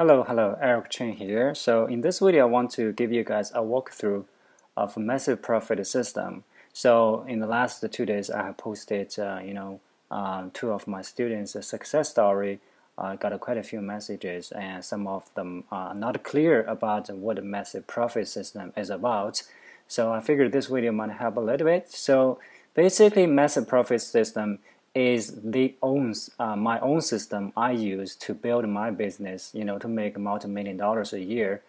Hello, Eric Chen here. So in this video, I want to give you guys a walkthrough of a massive profit system. So in the last 2 days, I have posted, two of my students' success story. I got quite a few messages, and some of them are not clear about what a massive profit system is about. So I figured this video might help a little bit. So basically, massive profit system is my own system I use to build my business, to make multi-million dollars a year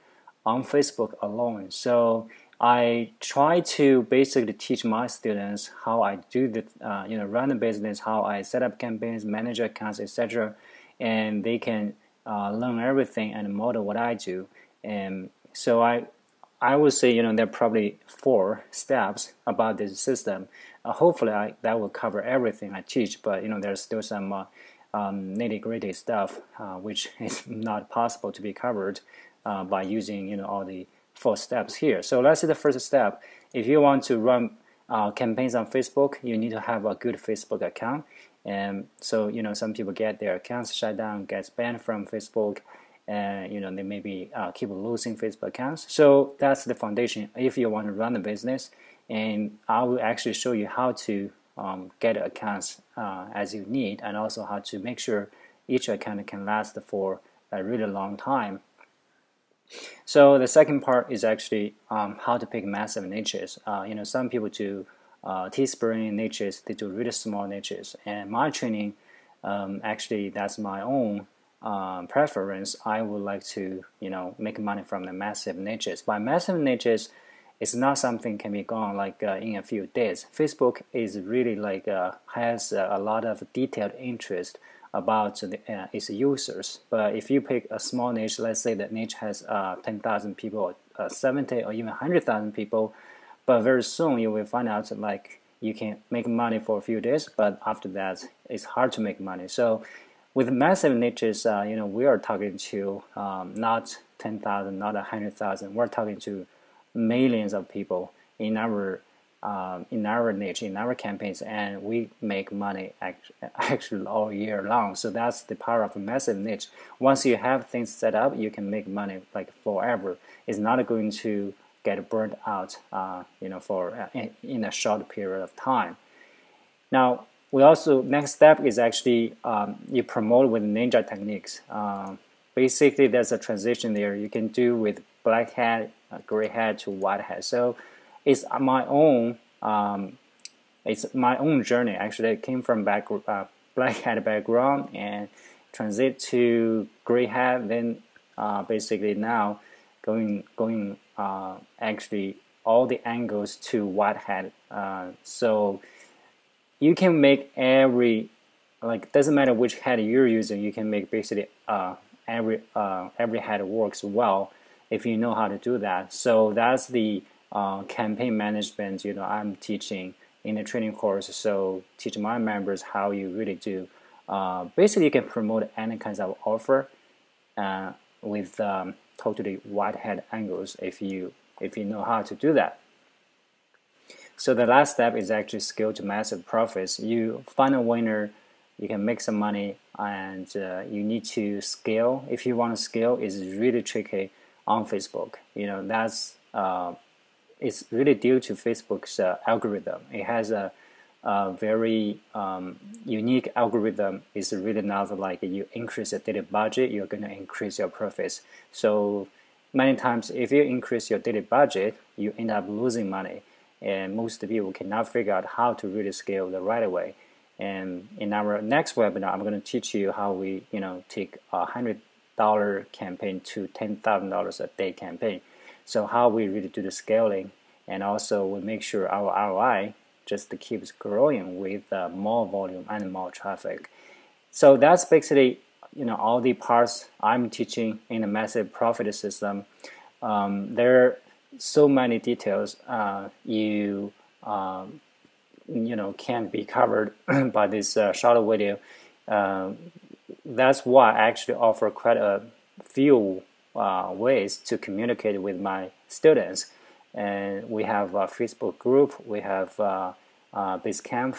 on Facebook alone. So I try to basically teach my students how I do the, run a business, how I set up campaigns, manage accounts, etc., and they can learn everything and model what I do. And so I would say, there are probably 4 steps about this system. Hopefully, that will cover everything I teach, but there's still some nitty-gritty stuff which is not possible to be covered by using all the 4 steps here. So let's see the first step. If you want to run campaigns on Facebook, you need to have a good Facebook account. And so some people get their accounts shut down, gets banned from Facebook, and they maybe keep losing Facebook accounts. So that's the foundation if you want to run a business. And I will actually show you how to get accounts as you need, and also how to make sure each account can last for a really long time. So the second part is actually how to pick massive niches. Some people do teaspoon niches, they do really small niches, and my training, actually that's my own preference. I would like to make money from the massive niches. By massive niches, it's not something can be gone like in a few days. Facebook is really has a lot of detailed interest about its users. But if you pick a small niche, let's say that niche has 10,000 people, 70 or even 100,000 people, but very soon you will find out you can make money for a few days, but after that it's hard to make money. So with massive niches, we are talking to not 10,000, not 100,000. We're talking to millions of people in our niche, in our campaigns, and we make money actually all year long. So that's the power of a massive niche. Once you have things set up, you can make money forever. It's not going to get burnt out, for in a short period of time. Now, next step is actually you promote with ninja techniques. Basically, there's a transition there you can do with black hat, gray hat to white hat. So it's my own journey. Actually, it came from black hat background and transit to gray hat. Then basically now going actually all the angles to white hat. So you can make doesn't matter which hat you're using, you can make basically every hat works well if you know how to do that. So that's the campaign management I'm teaching in the training course. So teach my members how you really do. Basically, you can promote any kinds of offer with totally white hat angles if you know how to do that. So the last step is actually scale to massive profits. You find a winner, you can make some money, and you need to scale. If you want to scale, it's really tricky on Facebook. That's it's really due to Facebook's algorithm. It has a very unique algorithm. It's really not like you increase your daily budget, you're going to increase your profits. So many times, if you increase your daily budget, you end up losing money. And most people cannot figure out how to really scale the right way. And in our next webinar, I'm going to teach you how we, take a $100 campaign to $10,000 a day campaign. So how we really do the scaling, and also we make sure our ROI just keeps growing with more volume and more traffic. So that's basically, all the parts I'm teaching in a massive profit system. There are so many details can't be covered by this short video. That's why I actually offer quite a few ways to communicate with my students. And we have a Facebook group, we have Basecamp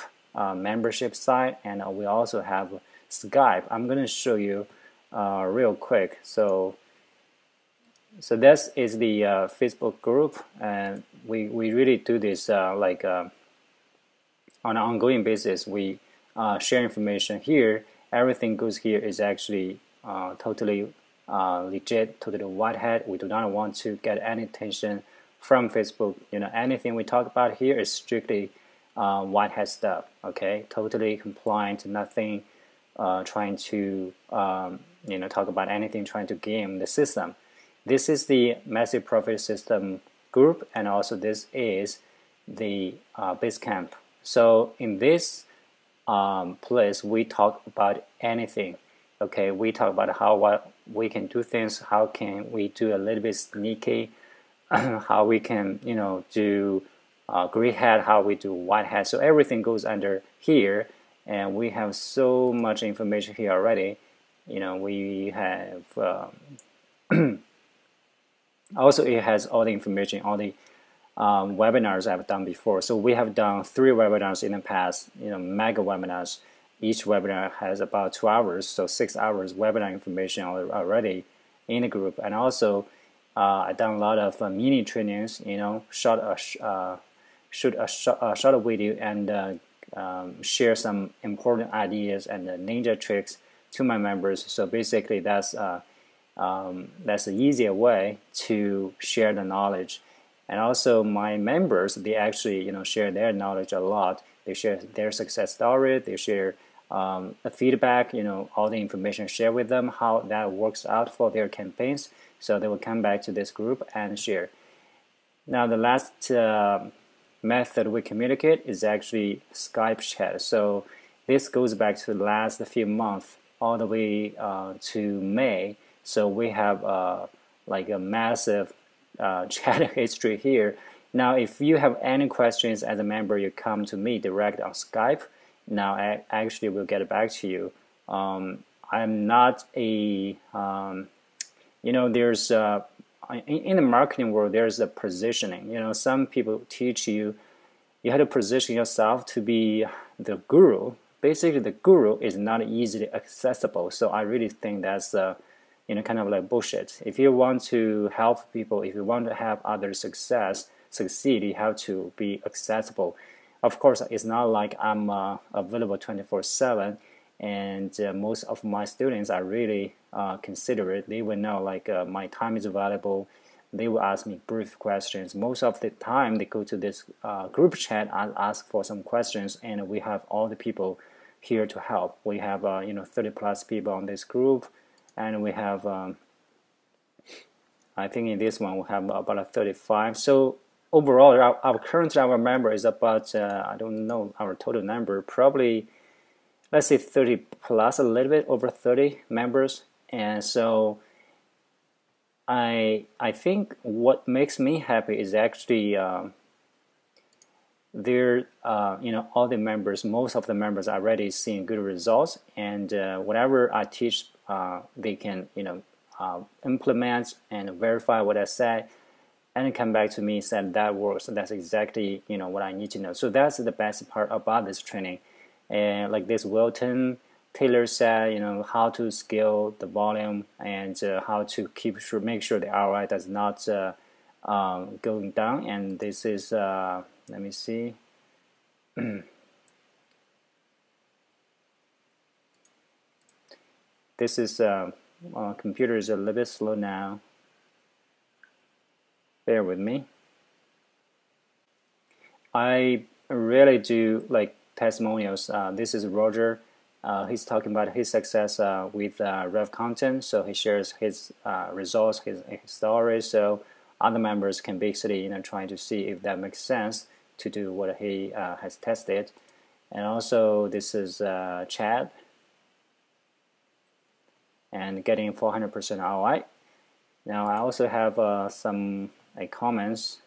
membership site, and we also have Skype. I'm going to show you real quick. So this is the Facebook group, and we really do this like on an ongoing basis. We share information here. Everything goes here is actually totally legit, totally white hat. We do not want to get any attention from Facebook. Anything we talk about here is strictly white hat stuff. Okay, totally compliant. Nothing trying to talk about anything trying to game the system. This is the massive profit system group, and also this is the Basecamp. So in this place, we talk about anything. Okay, we talk about what we can do things, how can we do a little bit sneaky, how we can do gray hat, how we do white hat. So everything goes under here, and we have so much information here already. We have also it has all the information, all the webinars I've done before. So we have done 3 webinars in the past, mega webinars. Each webinar has about 2 hours, so 6 hours webinar information already in the group. And also I've done a lot of mini trainings, shoot a short video and share some important ideas and ninja tricks to my members. So basically that's an easier way to share the knowledge. And also my members, they actually share their knowledge a lot. They share their success story, they share the feedback, all the information shared with them, how that works out for their campaigns. So they will come back to this group and share. Now the last method we communicate is actually Skype chat. So this goes back to the last few months all the way to May. So we have like a massive chat history here. Now if you have any questions as a member, you come to me direct on Skype. Now I actually will get back to you. I'm not a there's in the marketing world, there's a positioning. Some people teach you have to position yourself to be the guru. Basically the guru is not easily accessible. So I really think that's kind of like bullshit. If you want to help people, if you want to have others succeed, you have to be accessible. Of course, it's not like I'm available 24/7, and most of my students are really considerate. They will know like my time is valuable. They will ask me brief questions. Most of the time, they go to this group chat and ask for some questions, and we have all the people here to help. We have 30+ people on this group. And we have, I think in this one we have about 35. So overall, currently our member is about, I don't know our total number, probably, let's say 30+, a little bit over 30 members. And so I think what makes me happy is actually all the members, most of the members are already seeing good results, and whatever I teach, they can implement and verify what I said, and come back to me and said that works. That's exactly what I need to know. So that's the best part about this training. And like this Wilton Taylor said, how to scale the volume and how to make sure the ROI does not going down. And this is let me see. This is computer is a little bit slow now. Bear with me. I really do like testimonials. This is Roger. He's talking about his success with Rev Content. So he shares his results, his stories. So other members can basically trying to see if that makes sense to do what he has tested. And also this is Chad, and getting 400% ROI. Now I also have some comments.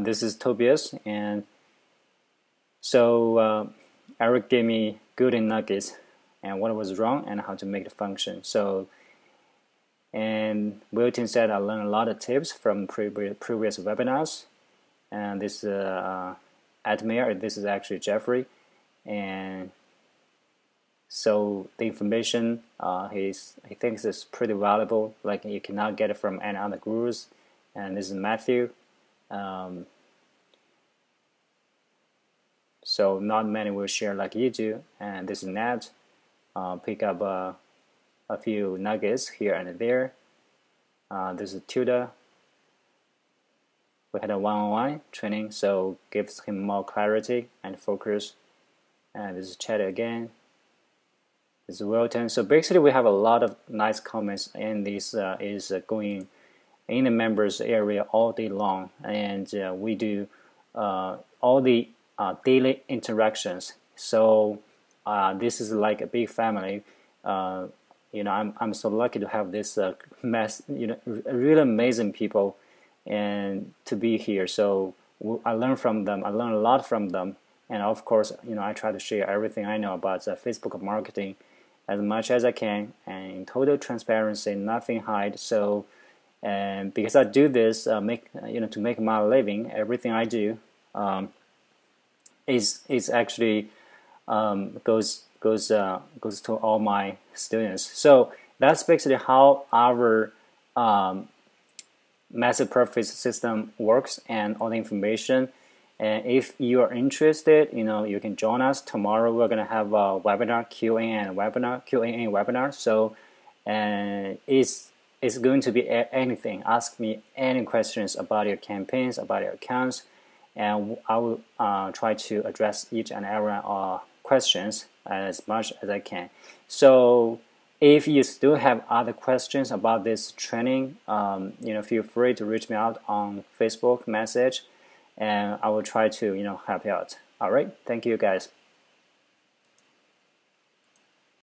This is Tobias, and so Eric gave me good nuggets and what was wrong and how to make the function. So, and Wilton said I learned a lot of tips from previous webinars. And this Admir, this is actually Jeffrey. and so the information he thinks is pretty valuable, like you cannot get it from any other gurus. And this is Matthew. So not many will share like you do. And this is Nat. Pick up a few nuggets here and there. This is Tuda. We had a one-on-one training, so gives him more clarity and focus. And this is Chad again. This is Wilton. So basically, we have a lot of nice comments, and this is going in the members area all day long. And we do all the daily interactions. So this is like a big family. I'm so lucky to have this really amazing people and to be here. So I learn from them. I learn a lot from them, and of course, I try to share everything I know about Facebook marketing as much as I can, and in total transparency, nothing hide. So, and because I do this, to make my living, everything I do is actually goes to all my students. So that's basically how our massive profit system works and all the information. And if you are interested, you can join us tomorrow. We're gonna have a webinar Q&A webinar. So, and it's going to be anything. Ask me any questions about your campaigns, about your accounts, and I will try to address each and every questions as much as I can. So if you still have other questions about this training, feel free to reach me out on Facebook message, and I will try to help you out. All right, thank you guys.